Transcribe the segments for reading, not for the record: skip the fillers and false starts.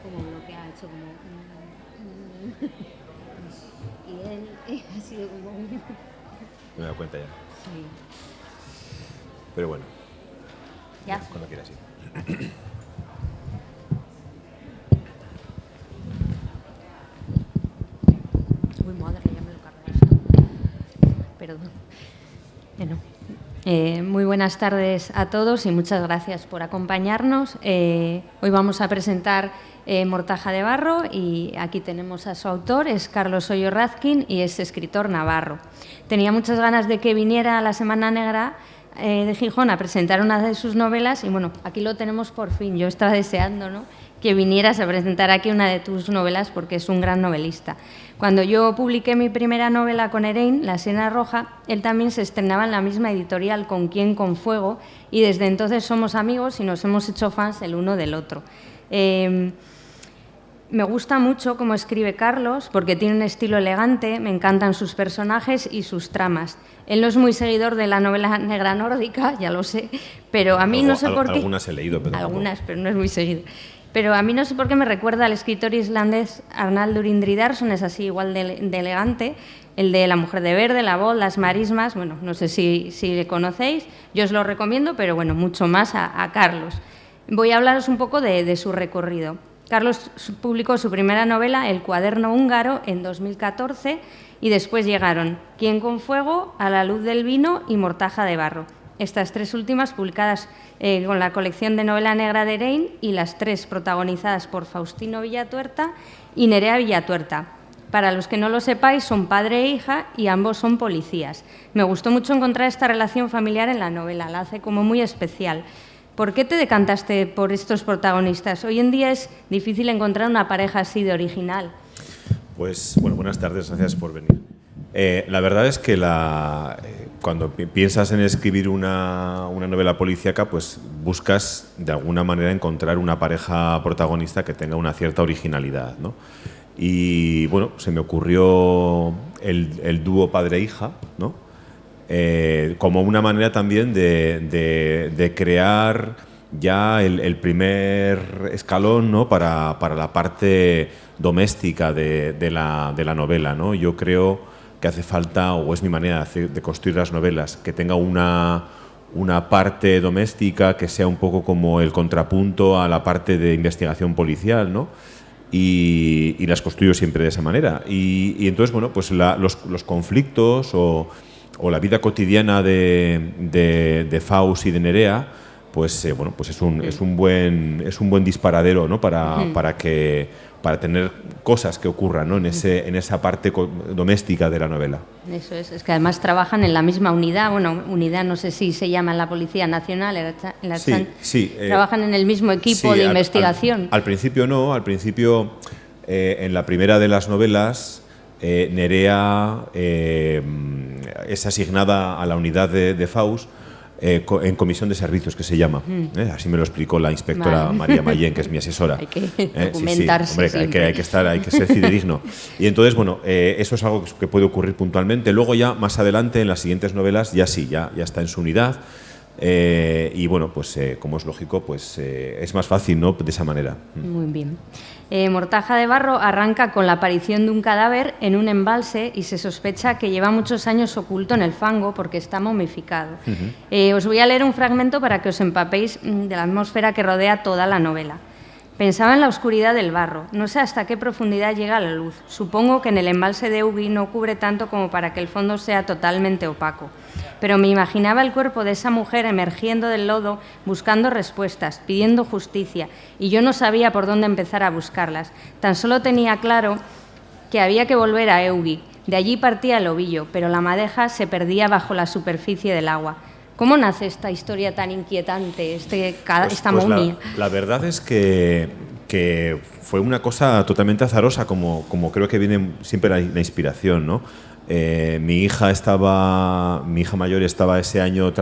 como bloqueado, ha hecho como... y él ha sido como un... Me he dado cuenta ya. Sí. Pero bueno. ¿Ya? Cuando quieras, sí. Uy, madre, ya me lo cargo esto. Perdón. Bueno, muy buenas tardes a todos y muchas gracias por acompañarnos. Hoy vamos a presentar Mortaja de Barro y aquí tenemos a su autor, es Carlos Hoyo Razkin y es escritor navarro. Tenía muchas ganas de que viniera a la Semana Negra de Gijón a presentar una de sus novelas y bueno, aquí lo tenemos por fin. Yo estaba deseando, ¿no?, que vinieras a presentar aquí una de tus novelas porque es un gran novelista. Cuando yo publiqué mi primera novela con Erein, La Siena Roja, él también se estrenaba en la misma editorial Con Quién, con Fuego, y desde entonces somos amigos y nos hemos hecho fans el uno del otro. Me gusta mucho cómo escribe Carlos porque tiene un estilo elegante, me encantan sus personajes y sus tramas. Él no es muy seguidor de la novela negra nórdica, ya lo sé, pero a mí no sé por qué... Algunas he leído, pero algunas, pero no es muy seguido. Pero a mí no sé por qué me recuerda al escritor islandés Arnaldur Indridarsson, es así igual de elegante, el de La mujer de verde, La voz, Las marismas, bueno, no sé si le conocéis, yo os lo recomiendo, pero bueno, mucho más a Carlos. Voy a hablaros un poco de su recorrido. Carlos publicó su primera novela, El cuaderno húngaro, en 2014 y después llegaron Quién, con Fuego, A la luz del vino y Mortaja de Barro. Estas tres últimas publicadas con la colección de novela negra de Erein y las tres protagonizadas por Faustino Villatuerta y Nerea Villatuerta. Para los que no lo sepáis, son padre e hija y ambos son policías. Me gustó mucho encontrar esta relación familiar en la novela, la hace como muy especial. ¿Por qué te decantaste por estos protagonistas? Hoy en día es difícil encontrar una pareja así de original. Pues, bueno, buenas tardes, gracias por venir. La verdad es que cuando piensas en escribir una novela policíaca, pues buscas de alguna manera encontrar una pareja protagonista que tenga una cierta originalidad, ¿no? Y bueno, se me ocurrió el dúo padre-hija, ¿no? Como una manera también de crear ya el primer escalón, ¿no?, para la parte doméstica de la novela, ¿no? Yo creo que hace falta, o es mi manera de construir las novelas, que tenga una parte doméstica que sea un poco como el contrapunto a la parte de investigación policial, ¿no? Y las construyo siempre de esa manera. Y entonces, bueno, pues los conflictos o la vida cotidiana de Faust y de Nerea, pues bueno, pues es un buen disparadero, ¿no?, para tener cosas que ocurran, ¿no?, en esa parte doméstica de la novela. Eso es que además trabajan en la misma unidad, bueno, unidad no sé si se llama en la Policía Nacional, Sí, trabajan en el mismo equipo de investigación. Al principio no, al principio en la primera de las novelas Nerea es asignada a la unidad de Faust en comisión de servicios, que se llama. Así me lo explicó la inspectora María Mayén, que es mi asesora. Hay que documentarse. Hombre, hay que ser fidedigno. Y entonces, bueno, eso es algo que puede ocurrir puntualmente. Luego ya, más adelante, en las siguientes novelas, ya está en su unidad. Y bueno, pues como es lógico, pues es más fácil, ¿no?, de esa manera. Muy bien. Mortaja de Barro arranca con la aparición de un cadáver en un embalse y se sospecha que lleva muchos años oculto en el fango porque está momificado. Os voy a leer un fragmento para que os empapéis de la atmósfera que rodea toda la novela. Pensaba en la oscuridad del barro. No sé hasta qué profundidad llega la luz. Supongo que en el embalse de Ugi no cubre tanto como para que el fondo sea totalmente opaco. Pero me imaginaba el cuerpo de esa mujer emergiendo del lodo, buscando respuestas, pidiendo justicia, y yo no sabía por dónde empezar a buscarlas. Tan solo tenía claro que había que volver a Eugi. De allí partía el ovillo, pero la madeja se perdía bajo la superficie del agua. ¿Cómo nace esta historia tan inquietante, esta momia? La verdad es que fue una cosa totalmente azarosa, como creo que viene siempre la inspiración, ¿no? Mi hija mayor estaba ese año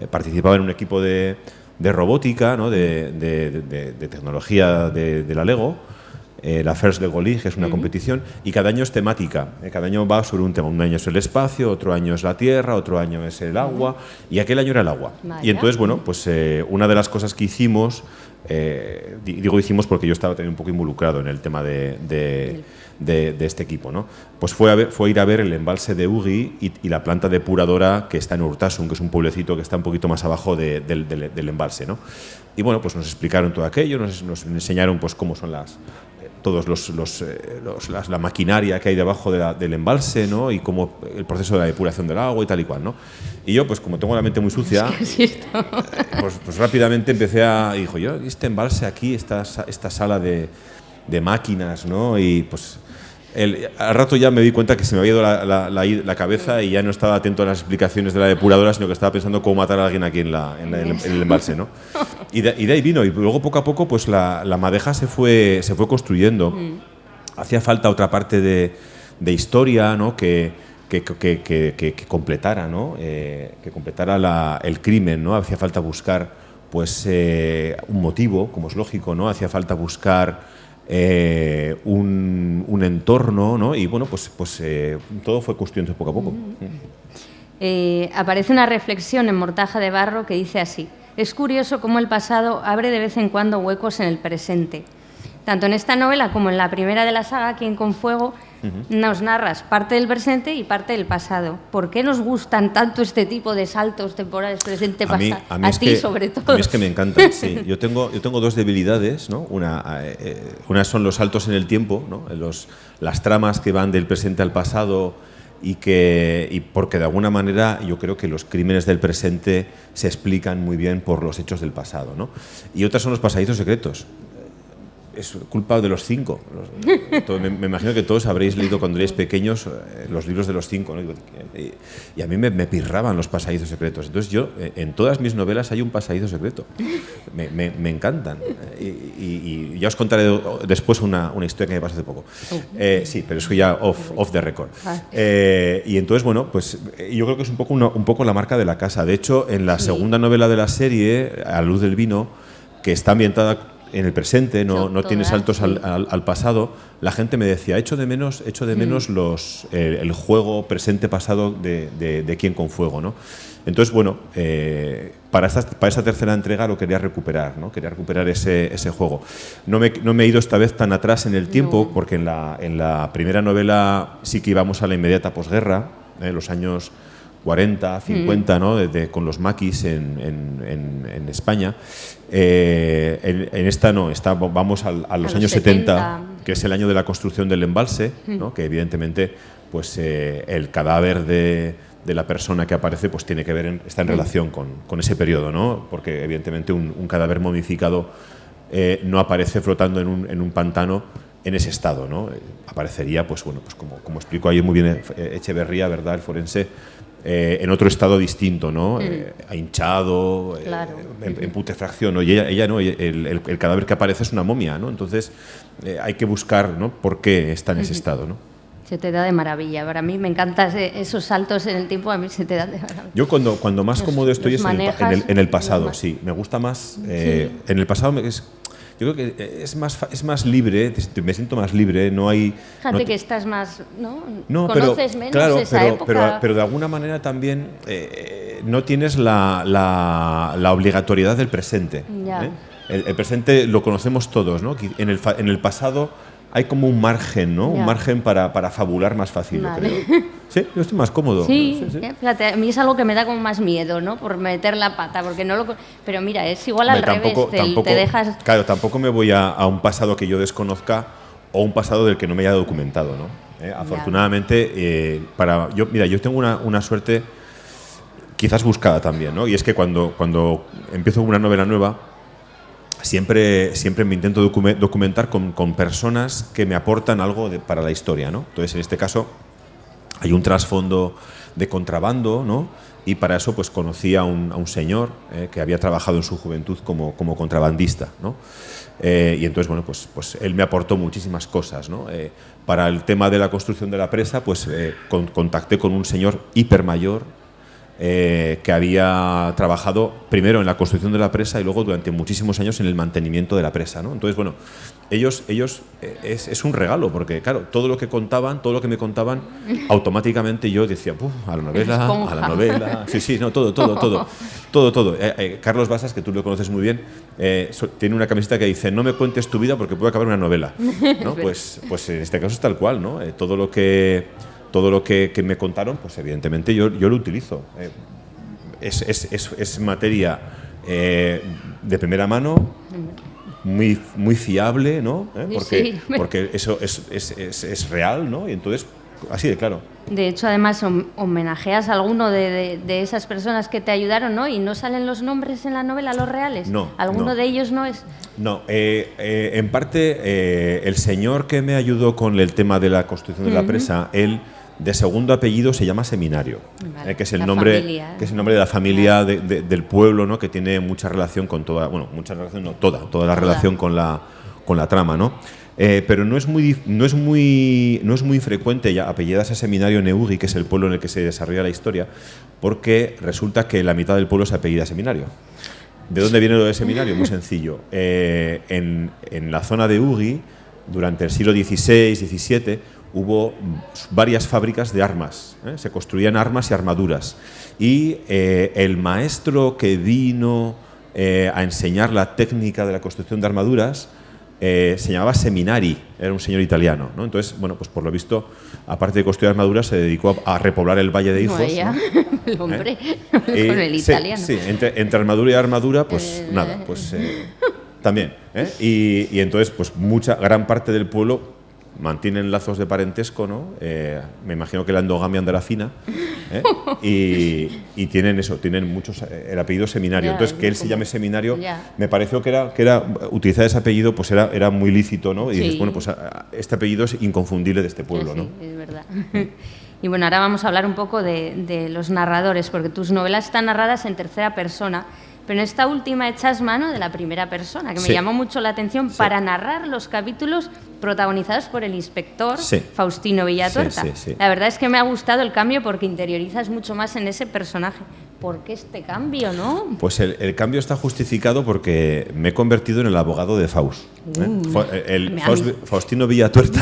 participaba en un equipo de robótica, ¿no?, de tecnología de la Lego. La First Lego League es una competición y cada año es temática. Cada año va sobre un tema. Un año es el espacio, otro año es la tierra, otro año es el agua y aquel año era el agua. Vaya. Y entonces, bueno, pues una de las cosas que hicimos digo hicimos porque yo estaba también un poco involucrado en el tema de este equipo, ¿no? Pues fue a ir a ver el embalse de Ugi y la planta depuradora que está en Urtasun, que es un pueblecito que está un poquito más abajo del embalse, ¿no? Y bueno, pues nos explicaron todo aquello, nos enseñaron pues cómo son la maquinaria que hay debajo del embalse, ¿no? Y cómo el proceso de la depuración del agua y tal y cual, ¿no? Y yo, pues como tengo la mente muy sucia, pues rápidamente dijo yo, este embalse aquí, esta sala de máquinas, ¿no? Y pues al rato ya me di cuenta que se me había ido la cabeza y ya no estaba atento a las explicaciones de la depuradora, sino que estaba pensando cómo matar a alguien aquí en el embalse, ¿no? Y de ahí vino, y luego poco a poco pues la madeja se fue construyendo. Hacía falta otra parte de historia, ¿no? que completara, ¿no? Que completara el crimen, ¿no? Hacía falta buscar pues un motivo, como es lógico, ¿no? Hacía falta buscar un entorno, ¿no? Y bueno, pues todo fue construyendo poco a poco. Aparece una reflexión en Mortaja de Barro que dice así: es curioso cómo el pasado abre de vez en cuando huecos en el presente. Tanto en esta novela como en la primera de la saga, Quien con fuego, nos narras parte del presente y parte del pasado. ¿Por qué nos gustan tanto este tipo de saltos temporales, presente, pasado? A ti, sobre todo. A mí es que me encantan, sí. Yo tengo dos debilidades, ¿no? Una son los saltos en el tiempo, ¿no? Las tramas que van del presente al pasado y porque de alguna manera yo creo que los crímenes del presente se explican muy bien por los hechos del pasado, ¿no? Y otras son los pasadizos secretos. Es culpa de los 5. Me imagino que todos habréis leído cuando erais pequeños los libros de los 5, ¿no? Y a mí me pirraban los pasadizos secretos. Entonces yo, en todas mis novelas hay un pasadizo secreto. Me encantan. Y ya os contaré después una historia que me pasó hace poco. Sí, pero eso ya off the record. Y entonces, bueno, pues yo creo que es un poco la marca de la casa. De hecho, en la segunda novela de la serie, A luz del vino, que está ambientada en el presente, no tiene saltos al pasado, la gente me decía, echo de menos el juego presente-pasado de Quien con fuego, ¿no? Entonces, bueno, para esta tercera entrega lo quería recuperar, ¿no? Quería recuperar ese juego. No me he ido esta vez tan atrás en el tiempo, porque en la primera novela sí que íbamos a la inmediata posguerra, los años 40, 50, ¿no? Con los maquis en España. En esta no, vamos a los años 70, que es el año de la construcción del embalse, ¿no? Que evidentemente pues, el cadáver de la persona que aparece pues, tiene que ver, está en relación con ese periodo, ¿no? Porque evidentemente un cadáver momificado no aparece flotando en un pantano en ese estado, ¿no? Aparecería, pues bueno, pues como explicó ayer muy bien Echeverría, ¿verdad?, el forense, en otro estado distinto, ¿no? Hinchado, claro. en putrefacción, ¿no? Y ella no, el cadáver que aparece es una momia, ¿no? Entonces hay que buscar, ¿no?, por qué está en ese estado, ¿no? Se te da de maravilla. Para mí me encantan esos saltos en el tiempo, a mí se te dan de maravilla. Yo cuando más cómodo estoy es en el pasado, sí. Me gusta más. En el pasado yo creo que es más libre, me siento más libre, no hay... Fíjate que estás más, ¿no? Conoces menos, claro, esa época. Pero de alguna manera también no tienes la obligatoriedad del presente. Ya. El presente lo conocemos todos, ¿no? En el pasado hay como un margen, ¿no? Ya. Un margen para fabular más fácil, vale. Yo creo. Sí, yo estoy más cómodo. Sí, fíjate, a mí es algo que me da como más miedo, ¿no? Por meter la pata, porque no lo... Pero mira, es igual al revés, te dejas... Claro, tampoco me voy a un pasado que yo desconozca o un pasado del que no me haya documentado, ¿no? Afortunadamente, yo tengo una suerte quizás buscada también, ¿no? Y es que cuando empiezo una novela nueva, siempre me intento documentar con personas que me aportan algo para la historia, ¿no? Entonces, en este caso, hay un trasfondo de contrabando, ¿no? Y para eso pues conocí a un señor que había trabajado en su juventud como contrabandista, ¿no? Y entonces, bueno, pues él me aportó muchísimas cosas, ¿no? Para el tema de la construcción de la presa, pues contacté con un señor hipermayor que había trabajado primero en la construcción de la presa y luego durante muchísimos años en el mantenimiento de la presa, ¿no? Entonces, bueno, ellos es un regalo, porque claro, todo lo que contaban, todo lo que me contaban, automáticamente yo decía, a la novela, sí, no, todo. Carlos Basas, que tú lo conoces muy bien, tiene una camiseta que dice: no me cuentes tu vida porque puede acabar una novela, ¿no? pues en este caso es tal cual, ¿no? Todo lo que me contaron, pues evidentemente yo lo utilizo. Es materia de primera mano, muy fiable, ¿no? Porque eso es real, ¿no? Y entonces, así de claro. De hecho, además, homenajeas a alguno de esas personas que te ayudaron, ¿no? Y no salen los nombres en la novela, los reales. No. ¿Alguno de ellos no es? No, en parte el señor que me ayudó con el tema de la construcción de la presa, él de segundo apellido se llama Seminario, vale, que es el nombre de la familia del pueblo, ¿no? Que tiene mucha relación con toda, bueno, toda la relación con la trama, ¿no? Pero no es muy frecuente ya apellidarse a Seminario Neugui, que es el pueblo en el que se desarrolla la historia, porque resulta que la mitad del pueblo se apellida Seminario. ¿De dónde viene lo de Seminario? Muy sencillo. En la zona de Ugi, durante el siglo XVI, XVII, hubo varias fábricas de armas, se construían armas y armaduras, y el maestro que vino a enseñar la técnica de la construcción de armaduras se llamaba Seminari, era un señor italiano, ¿no? Entonces, bueno, pues por lo visto, aparte de construir armaduras, se dedicó a repoblar el Valle de Hijos, ¿no? El hombre, con el italiano. Sí, entre armadura y armadura, pues también, y entonces, pues gran parte del pueblo mantienen lazos de parentesco, ¿no? Me imagino que la endogamia andará fina, y tienen muchos, el apellido Seminario. Entonces, que él se llame Seminario, me pareció que era utilizar ese apellido, pues era muy lícito, ¿no? Y dices, bueno, pues este apellido es inconfundible de este pueblo, ¿no? Es verdad. Y bueno, ahora vamos a hablar un poco de los narradores, porque tus novelas están narradas en tercera persona, pero en esta última echas mano de la primera persona, que me llamó mucho la atención, para narrar los capítulos protagonizados por el inspector Faustino Villatuerta. La verdad es que me ha gustado el cambio porque interiorizas mucho más en ese personaje. ¿Por qué este cambio, no? Pues el cambio está justificado porque me he convertido en el abogado de Faust. Faustino Villatuerta,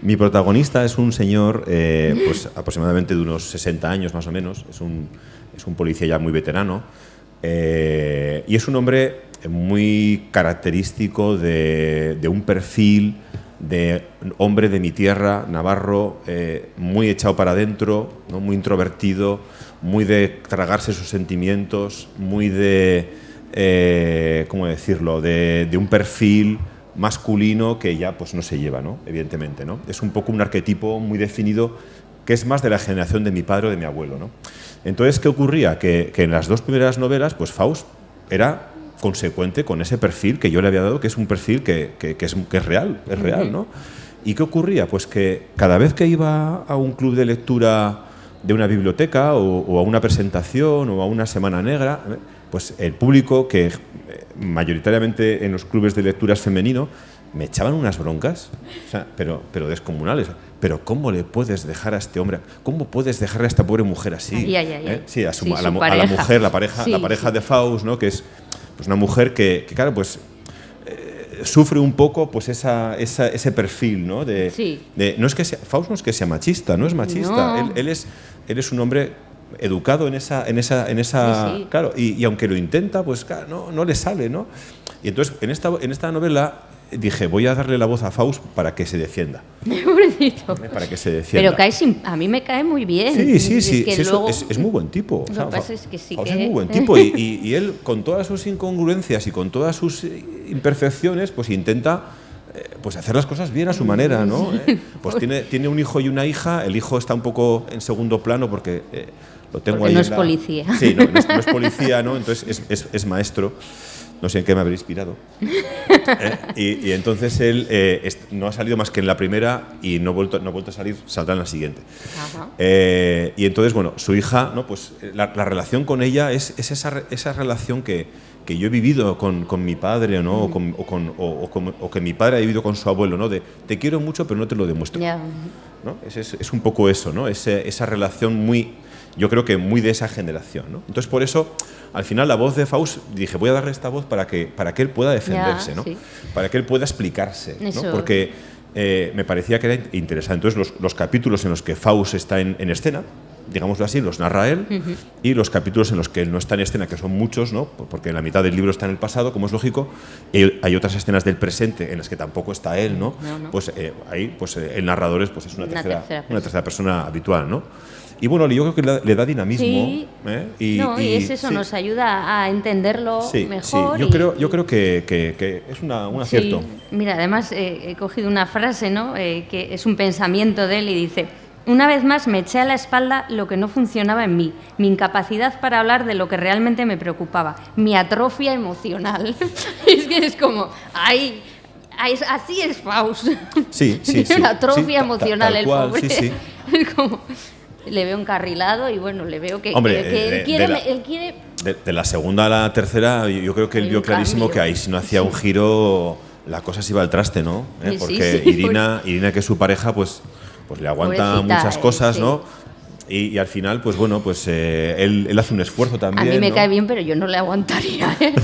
mi protagonista, es un señor pues aproximadamente de unos 60 años más o menos, es un policía ya muy veterano, y es un hombre muy característico de un perfil de hombre de mi tierra, navarro, muy echado para adentro, ¿no? Muy introvertido, muy de tragarse sus sentimientos, muy de, ¿cómo decirlo?, de un perfil masculino que ya pues no se lleva, ¿no? Evidentemente, ¿no? Es un poco un arquetipo muy definido que es más de la generación de mi padre o de mi abuelo, ¿no? Entonces, ¿qué ocurría? Que en las dos primeras novelas, pues Faust era consecuente con ese perfil que yo le había dado, que es un perfil que es real, ¿no? ¿Y qué ocurría? Pues que cada vez que iba a un club de lectura de una biblioteca o a una presentación o a una semana negra, pues el público, que mayoritariamente en los clubes de lectura es femenino, me echaban unas broncas, o sea, pero descomunales. Pero ¿cómo le puedes dejar a este hombre? ¿Cómo puedes dejar a esta pobre mujer así? Sí, a la mujer, la pareja de Faust, ¿no? Que es pues una mujer que claro, pues sufre un poco pues ese perfil, ¿no? No es que Faust no es que sea machista, no es machista. No. Él es un hombre educado en esa claro, y aunque lo intenta, pues claro, no le sale, ¿no? Y entonces en esta novela dije, voy a darle la voz a Faust para que se defienda. Pobrecito. Para que se defienda. Pero a mí me cae muy bien. Sí, es muy buen tipo. Lo que pasa es que Faust es muy buen tipo y él, con todas sus incongruencias y con todas sus imperfecciones, pues intenta pues hacer las cosas bien a su manera, ¿no? Pues tiene un hijo y una hija. El hijo está un poco en segundo plano porque lo tengo porque ahí. No es policía. Sí, no es policía, ¿no? Entonces es maestro. No sé en qué me habré inspirado. Y entonces él no ha salido más que en la primera y no ha vuelto a salir, saldrá en la siguiente. Y entonces, bueno, su hija, ¿no? Pues la relación con ella es esa relación que que yo he vivido con mi padre, ¿no? O que mi padre ha vivido con su abuelo, ¿no? De te quiero mucho pero no te lo demuestro. Ya. ¿No? Es un poco eso, ¿no? Esa relación muy, yo creo que muy de esa generación, ¿no? Entonces por eso al final la voz de Faust, dije, voy a darle esta voz para que él pueda defenderse, ¿no? Sí. Para que él pueda explicarse, ¿no? Eso. Porque me parecía que era interesante. Entonces los capítulos en los que Faust está en escena, digámoslo así, los narra él, y los capítulos en los que él no está en escena, que son muchos, ¿no? Porque la mitad del libro está en el pasado, como es lógico, y hay otras escenas del presente en las que tampoco está él, ¿no? Pues ahí pues, el narrador es una tercera persona habitual, ¿no? Y bueno, yo creo que le da dinamismo. Sí. Y es eso, nos ayuda a entenderlo mejor. Sí, yo creo que es un acierto. Sí. Mira, además he cogido una frase, ¿no? Que es un pensamiento de él y dice: una vez más me eché a la espalda lo que no funcionaba en mí, mi incapacidad para hablar de lo que realmente me preocupaba, mi atrofia emocional. Es que es como, ¡ay! Así es Faust. Sí. Tiene una atrofia emocional tal el cual, pobre. Sí. Es como, le veo encarrilado y bueno, le veo que, Hombre, él quiere... De la segunda a la tercera, yo creo que él vio clarísimo que ahí si no hacía un giro, la cosa se iba al traste, ¿no? Porque Irina, que es su pareja, pues le aguanta Pobrecita, muchas cosas, sí. ¿no? Y al final, pues bueno, pues él hace un esfuerzo también. A mí me ¿no? cae bien, pero yo no le aguantaría, ¿eh?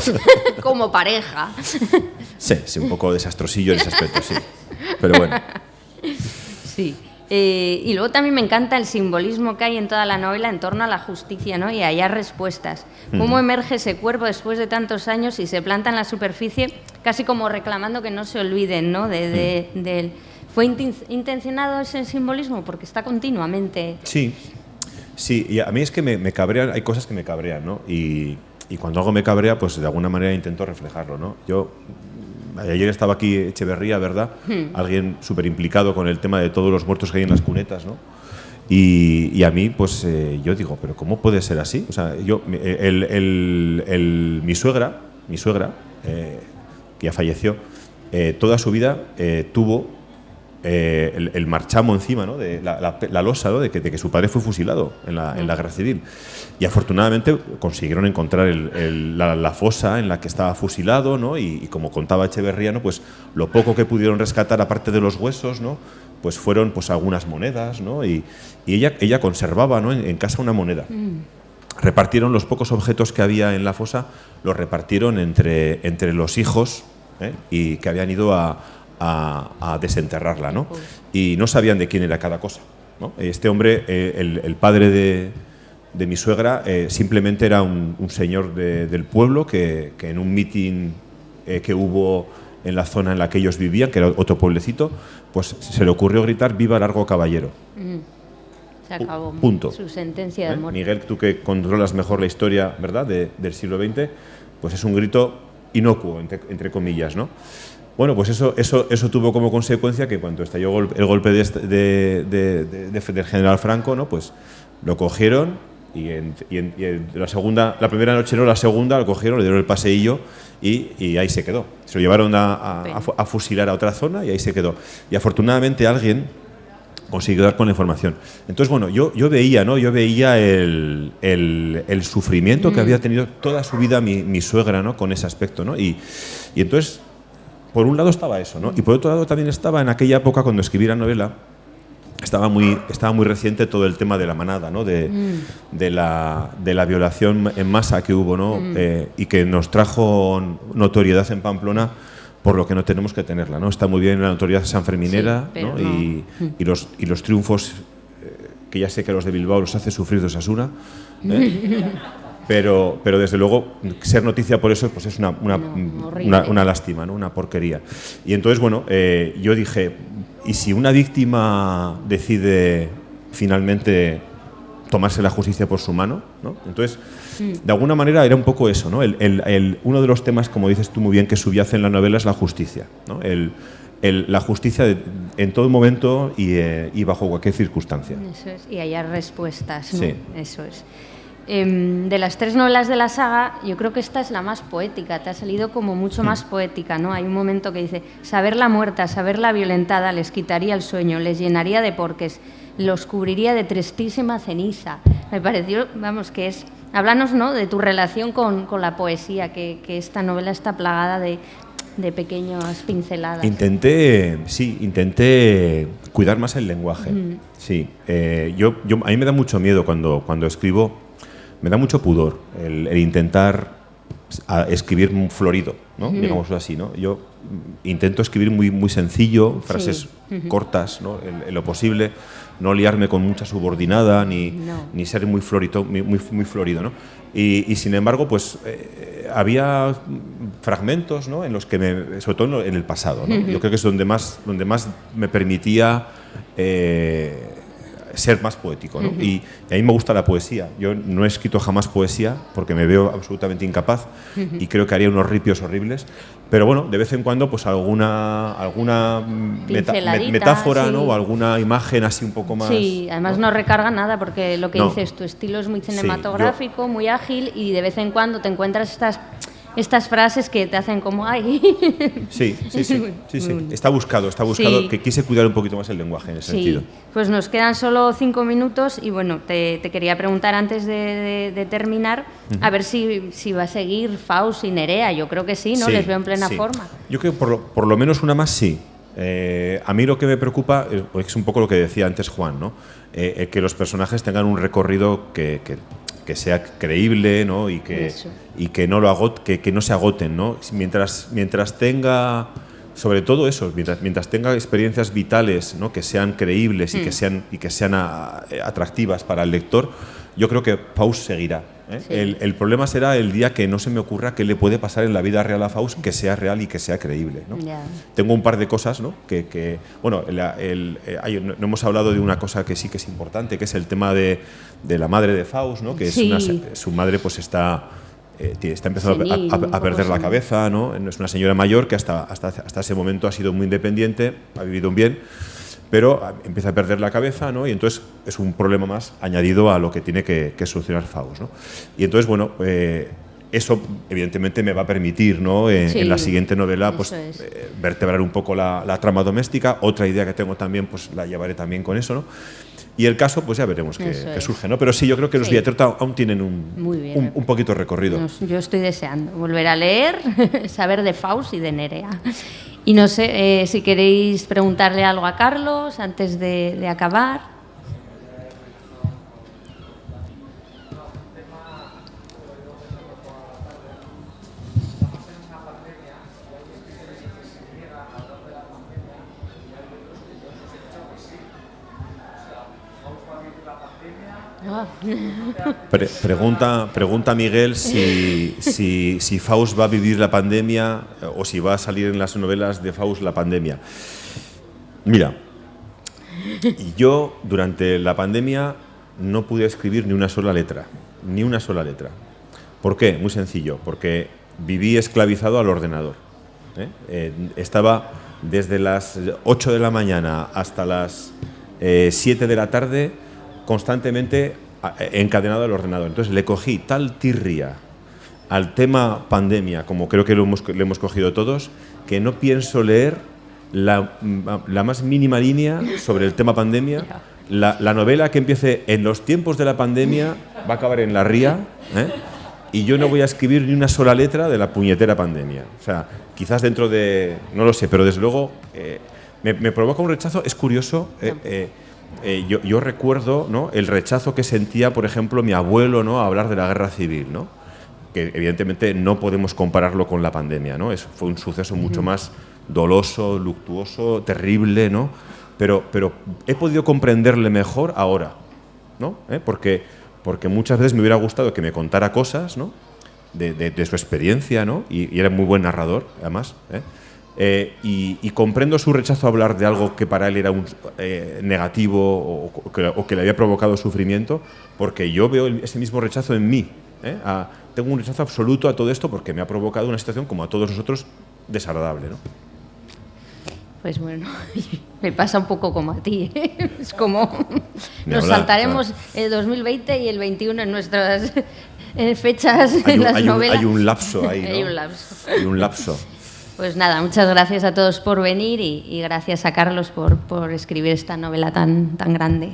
Como pareja. Sí, un poco desastrosillo en ese aspecto, sí. Pero bueno. Sí. Y luego también me encanta el simbolismo que hay en toda la novela en torno a la justicia, ¿no? Y a hallar respuestas. Cómo emerge ese cuerpo después de tantos años y se planta en la superficie, casi como reclamando que no se olviden, ¿no? De él. ¿Fue intencionado ese simbolismo? Porque está continuamente... Sí, y a mí es que me cabrean, hay cosas que me cabrean, ¿no? Y cuando algo me cabrea, pues de alguna manera intento reflejarlo, ¿no? Ayer estaba aquí Echeverría, ¿verdad? Alguien súper implicado con el tema de todos los muertos que hay en las cunetas, ¿no? Y a mí, pues yo digo, ¿pero cómo puede ser así? O sea, mi suegra, que ya falleció, toda su vida tuvo el marchamo encima, ¿no? De la losa, ¿no? de que su padre fue fusilado en la guerra civil. Y afortunadamente consiguieron encontrar la fosa en la que estaba fusilado, ¿no? Y como contaba Echeverría, ¿no? Pues lo poco que pudieron rescatar, aparte de los huesos, ¿no? Pues fueron pues algunas monedas, ¿no? Y ella conservaba, ¿no? en casa una moneda. Repartieron los pocos objetos que había en la fosa, los repartieron entre los hijos, y que habían ido a desenterrarla, ¿no? Y no sabían de quién era cada cosa, ¿no? Este hombre, el padre de mi suegra, simplemente era un señor del pueblo que en un mitin que hubo en la zona en la que ellos vivían, que era otro pueblecito, pues se le ocurrió gritar «Viva Largo Caballero». Se acabó. Punto. Su sentencia de muerte. Miguel, tú que controlas mejor la historia, ¿verdad?, del siglo XX, pues es un grito inocuo, entre comillas, ¿no? Bueno, pues eso tuvo como consecuencia que cuando estalló el golpe del general Franco, ¿no? Pues lo cogieron y la primera noche, no, la segunda, lo cogieron, le dieron el paseillo y ahí se quedó. Se lo llevaron a fusilar a otra zona y ahí se quedó. Y afortunadamente alguien consiguió dar con la información. Entonces, bueno, yo veía, ¿no? El sufrimiento que había tenido toda su vida mi suegra, ¿no? Con ese aspecto, ¿no? Y entonces, por un lado estaba eso, ¿no? Y por otro lado también estaba en aquella época, cuando escribí la novela, estaba muy reciente todo el tema de la manada, ¿no? De la violación en masa que hubo, ¿no? Y que nos trajo notoriedad en Pamplona, por lo que no tenemos que tenerla, ¿no? Está muy bien la notoriedad sanferminera, sí, ¿no? No. Y los triunfos, que ya sé que a los de Bilbao los hace sufrir de Osasuna, pero desde luego ser noticia por eso pues es una lástima, ¿no? Una porquería. Y entonces, bueno, yo dije, ¿y si una víctima decide finalmente tomarse la justicia por su mano, ¿no? Entonces, de alguna manera era un poco eso, ¿no? Uno de los temas, como dices tú muy bien, que subyace en la novela es la justicia, ¿no? La justicia en todo momento y bajo cualquier circunstancia. Eso es, y hallar respuestas, ¿no? Sí. Eso es. De las tres novelas de la saga, yo creo que esta es la más poética, te ha salido como mucho más poética, ¿no? Hay un momento que dice: saberla muerta, saberla violentada, les quitaría el sueño, les llenaría de porques, los cubriría de tristísima ceniza. Me pareció, vamos, que es Háblanos, ¿no?, de tu relación con la poesía, que esta novela está plagada de pequeñas pinceladas. Intenté cuidar más el lenguaje. Sí, a mí me da mucho miedo cuando escribo, me da mucho pudor el intentar escribir florido, ¿no? Digámoslo así, ¿no? Yo intento escribir muy sencillo, frases cortas, ¿no? En lo posible, no liarme con mucha subordinada ni ser muy florido, ¿no? Y sin embargo, pues había fragmentos, ¿no?, en los que sobre todo en el pasado, ¿no? Yo creo que es donde más me permitía ser más poético, ¿no? Y a mí me gusta la poesía. Yo no he escrito jamás poesía porque me veo absolutamente incapaz y creo que haría unos ripios horribles. Pero bueno, de vez en cuando, pues alguna metáfora, ¿no?, o alguna imagen así un poco más. Sí, además ¿no? No recarga nada porque lo que dices, tu estilo es muy cinematográfico, muy ágil, y de vez en cuando te encuentras estas frases que te hacen como ¡ay! Sí. Está buscado, que quise cuidar un poquito más el lenguaje en ese sentido. Pues nos quedan solo 5 minutos y bueno, te quería preguntar antes de terminar, a ver si va a seguir Faust y Nerea. Yo creo que sí, ¿no? Les veo en plena forma. Yo creo que por lo menos una más sí. A mí lo que me preocupa es un poco lo que decía antes Juan, ¿no? Que los personajes tengan un recorrido que sea creíble, ¿no? y que no se agoten, ¿no? Mientras tenga, sobre todo eso, mientras tenga experiencias vitales, ¿no?, que sean creíbles y que sean atractivas para el lector, yo creo que Faust seguirá. El problema será el día que no se me ocurra qué le puede pasar en la vida real a Faust que sea real y que sea creíble, ¿no? Tengo un par de cosas, ¿no?, bueno, no hemos hablado de una cosa que sí que es importante, que es el tema de la madre de Faust, ¿no?, que su madre pues está empezando a perder la cabeza, ¿no? Es una señora mayor que hasta ese momento ha sido muy independiente, ha vivido bien, pero empieza a perder la cabeza, ¿no? Y entonces es un problema más añadido a lo que tiene que solucionar Faust, ¿no? Y entonces, bueno, eso evidentemente me va a permitir, ¿no?, en la siguiente novela pues, vertebrar un poco la trama doméstica. Otra idea que tengo también, pues la llevaré también con eso, ¿no? Y el caso, pues ya veremos qué surge, ¿no? Pero sí, yo creo que los Villatrota aún tienen un poquito de recorrido. Yo estoy deseando volver a leer, saber de Faust y de Nerea. Y no sé si queréis preguntarle algo a Carlos antes de acabar. Pregunta Miguel si Faust va a vivir la pandemia o si va a salir en las novelas de Faust la pandemia. Mira, yo durante la pandemia no pude escribir ni una sola letra. ¿Por qué? Muy sencillo, porque viví esclavizado al ordenador. Estaba desde las 8 de la mañana hasta las 7 de la tarde constantemente encadenado al ordenador. Entonces le cogí tal tirria al tema pandemia, como creo que le hemos cogido todos, que no pienso leer la más mínima línea sobre el tema pandemia. La novela que empiece en los tiempos de la pandemia va a acabar en la ría, y yo no voy a escribir ni una sola letra de la puñetera pandemia. O sea, quizás dentro de... no lo sé, pero desde luego me provoca un rechazo. Es curioso... yo recuerdo, ¿no?, el rechazo que sentía, por ejemplo, mi abuelo, ¿no?, a hablar de la guerra civil, ¿no?, que evidentemente no podemos compararlo con la pandemia, ¿no? Fue un suceso mucho más doloso, luctuoso, terrible, ¿no? Pero he podido comprenderle mejor ahora, ¿no? Porque muchas veces me hubiera gustado que me contara cosas, ¿no?, de su experiencia, ¿no?, y era muy buen narrador, además, y comprendo su rechazo a hablar de algo que para él era negativo o que le había provocado sufrimiento, porque yo veo ese mismo rechazo en mí. Tengo un rechazo absoluto a todo esto porque me ha provocado una situación, como a todos nosotros, desagradable, ¿no? Pues bueno, me pasa un poco como a ti, ¿eh? Es como nos saltaremos el 2020 y el 21 en nuestras fechas en las novelas. Hay un lapso ahí, ¿no? Hay un lapso. Pues nada, muchas gracias a todos por venir y gracias a Carlos por escribir esta novela tan grande.